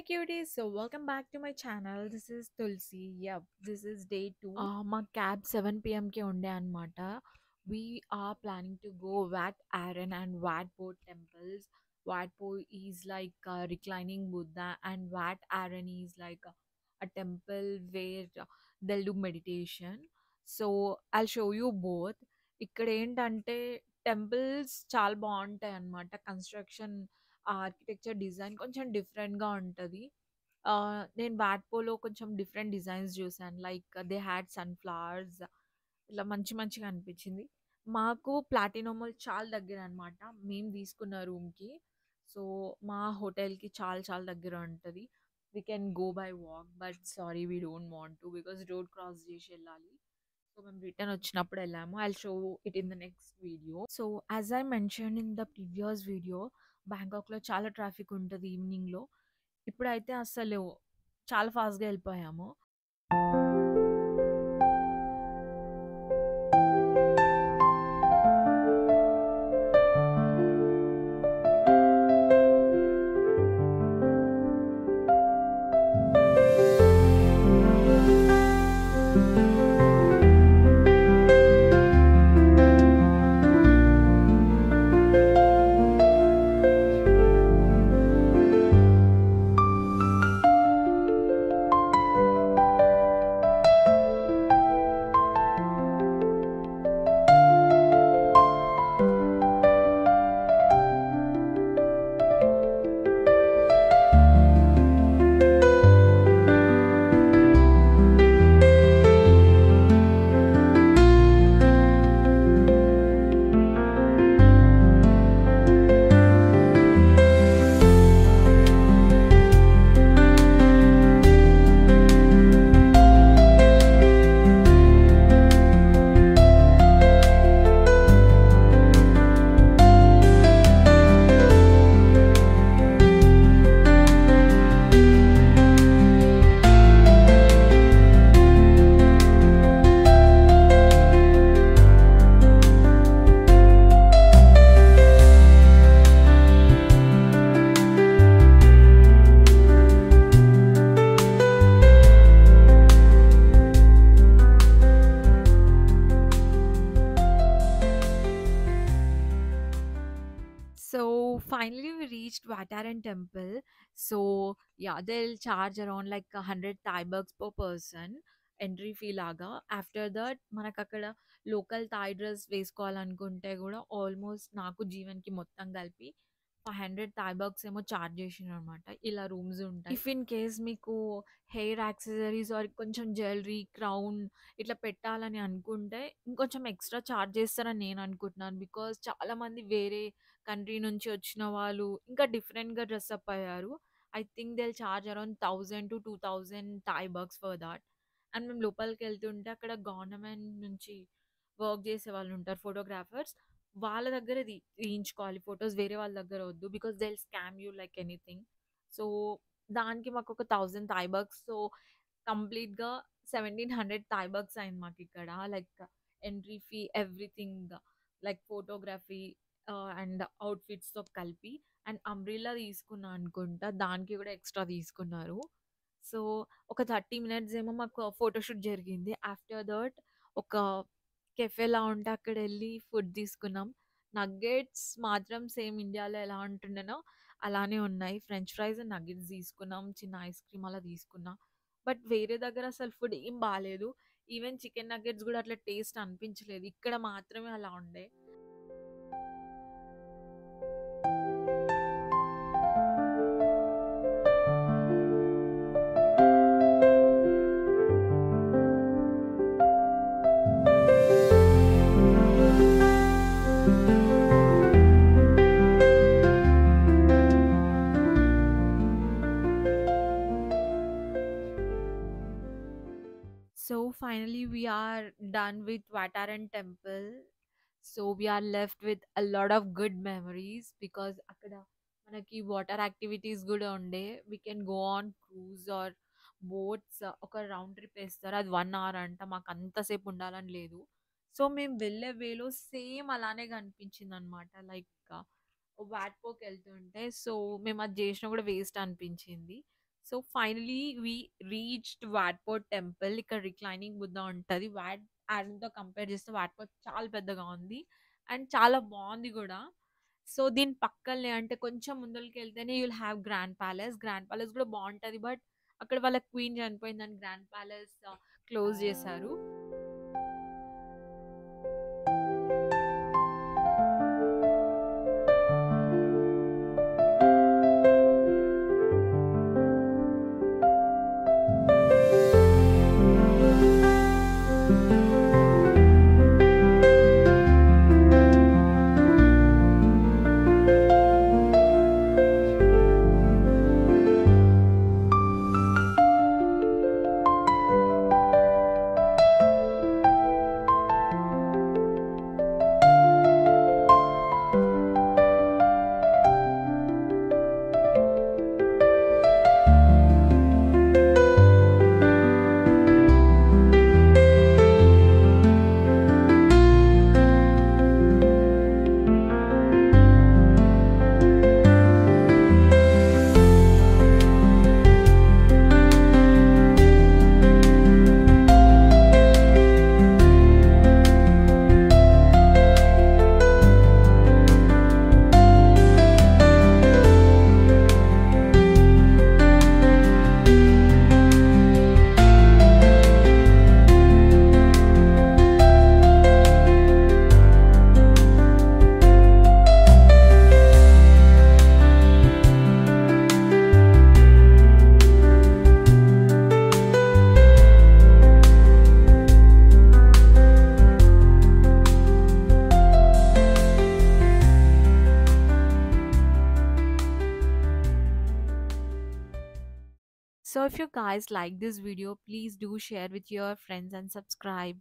Hi cuties, so welcome back to my channel. This is Tulsi. Yep, this is day 2. మా cab 7 p.m.కి ఉండే అనమాట. We are planning to go Wat Arun and Wat Po temples. Wat Po is like a reclining Buddha, and Wat Arun is like a temple where they'll do meditation. So I'll show you both. ఇక్కడ ఏంటంటే temples చాలా బాగుంటాయి అన్నమాట. Construction architecture design కొంచెం డిఫరెంట్‌గా ఉంటది. నేను వాట్‌పోలో కొంచెం డిఫరెంట్ డిజైన్స్ జూసాను. లైక్ దే హాడ్ సన్‌ఫ్లవర్స్ ఇట్లా మంచి మంచిగా అనిపించింది. మాకు ప్లాటినం మాల్ చాలా దగ్గరనమాట. మేము తీసుకున్న రూమ్‌కి. సో, మా హోటల్‌కి చాలా చాలా దగ్గర ఉంటది. We can go by walk but sorry we don't want to because road cross జేసి ఎళ్ళాలి. సో, మేము రిటర్న్ వచ్చినప్పుడు ఎళ్ళాము. I will show it in the next video. So, as I mentioned in the previous video బ్యాంకాక్‌లో చాలా traffic ఉంటది ఈవినింగ్‌లో. ఇప్పుడైతే అస్సలు చాలా ఫాస్ట్‌గా ఎళ్ళిపోయాము. So finally we reached Vataran temple. So yeah, they'll charge around like 100 Thai bucks per person entry fee లాగా. ఆఫ్టర్ దట్ మనకక్కడ లోకల్ థాయ్ డ్రెస్ వేసుకోవాలనుకుంటే గూడా ఆల్మోస్ట్ నాకు, జీవన్‌కి మొత్తం కలిపి 500 థాయ్ బాక్స్ ఏమో చార్జ్ చేసిండ్రనమాట. ఇలా రూమ్స్ ఉంటాయి. ఇఫ్ ఇన్ కేస్ మీకు హెయిర్ యాక్సెసరీస్ ఆర్ కొంచెం జ్యువెలరీ, క్రౌన్ ఇట్లా పెట్టాలని అనుకుంటే ఇంకొంచెం ఎక్స్‌ట్రా చార్జ్ చేస్తారని నేను అనుకుంటున్నాను. బికాజ్ చాలామంది వేరే కంట్రీ నుంచి వచ్చిన వాళ్ళు ఇంకా డిఫరెంట్‌గా డ్రెసప్ అయ్యారు. I think they will charge around 1000-2000 Thai bucks for that. అండ్ మేము లోపలికెళ్తుంటే అక్కడ గవర్నమెంట్ నుంచి వర్క్ చేసేవాళ్ళుంటారు ఫోటోగ్రాఫర్స్. వాళ్ళ దగ్గర తీయించుకోవాలి ఫోటోస్, వేరే వాళ్ళ దగ్గర వద్దు. Because they will scam you like anything. So, దానికి మాకొక 1000 థాయ్ బాక్స్. సో, కంప్లీట్‌గా 1700 థాయ్ బాక్స్ అయింది మాకిక్కడ. Like entry fee, everything like photography and అవుట్‌ఫిట్స్‌తో కలిపి. అండ్ అంబ్రెల్లా తీసుకున్నా అనుకుంటా. దానికి కూడా ఎక్స్‌ట్రా తీసుకున్నారు. సో, ఒక 30 మినిట్స్ ఏమో మాకు ఫోటోషూట్ జరిగింది. ఆఫ్టర్ దట్ ఒక కెఫేలా ఉంటే అక్కడెళ్ళి ఫుడ్ తీసుకున్నాం. నగ్గెట్స్ మాత్రం సేమ్ ఇండియాలో ఎలా ఉంటుండేనో అలానే ఉన్నాయి. ఫ్రెంచ్ ఫ్రైస్, నగ్గెట్స్ తీసుకున్నాం. చిన్న ఐస్ క్రీమ్ అలా తీసుకున్నా. బట్ వేరే దగ్గర అసలు ఫుడ్ ఏం బాలేదు. ఈవెన్ చికెన్ నగ్గెట్స్ గూడా అట్లా టేస్ట్ అనిపించలేదు. ఇక్కడ మాత్రమే అలా ఉండే. So finally, we are done with Vataran temple. So we are left with a lot of good memories because అక్కడ మనకి వాటర్ యాక్టివిటీస్ కూడా ఉండే. We can go on cruise or boats. ఒక రౌండ్ ట్రిప్ వేస్తారు. అది 1 అవర్ అంట. మాకు అంతసేపు ఉండాలని లేదు. సో మేము వెళ్ళే వేలో సేమ్ అలానే కనిపించింది అనమాట. లైక్ వాట్‌పోకి వెళ్తుంటే. సో మేము అది చేసినా కూడా వేస్ట్ అనిపించింది. సో ఫైనలీ వి రీచ్డ్ వాట్‌పోర్ట్ టెంపుల్. ఇక్కడ రిక్లైనింగ్ బుద్ధ ఉంటది. ఐరన్‌తో కంపేర్ చేస్తే వాట్‌పోర్ట్ చాలా పెద్దగా ఉంది. అండ్ చాలా బావుంది గూడా. సో దీని పక్కలనే అంటే కొంచెం ముందలకెళ్తేనే you will have grand palace. Grand palace గూడా బావుంటది. బట్ అక్కడ వాళ్ళ క్వీన్ చనిపోయిందని గ్రాండ్ ప్యాలెస్ క్లోజ్ చేశారు. So if you guys like this video, please do share with your friends and subscribe.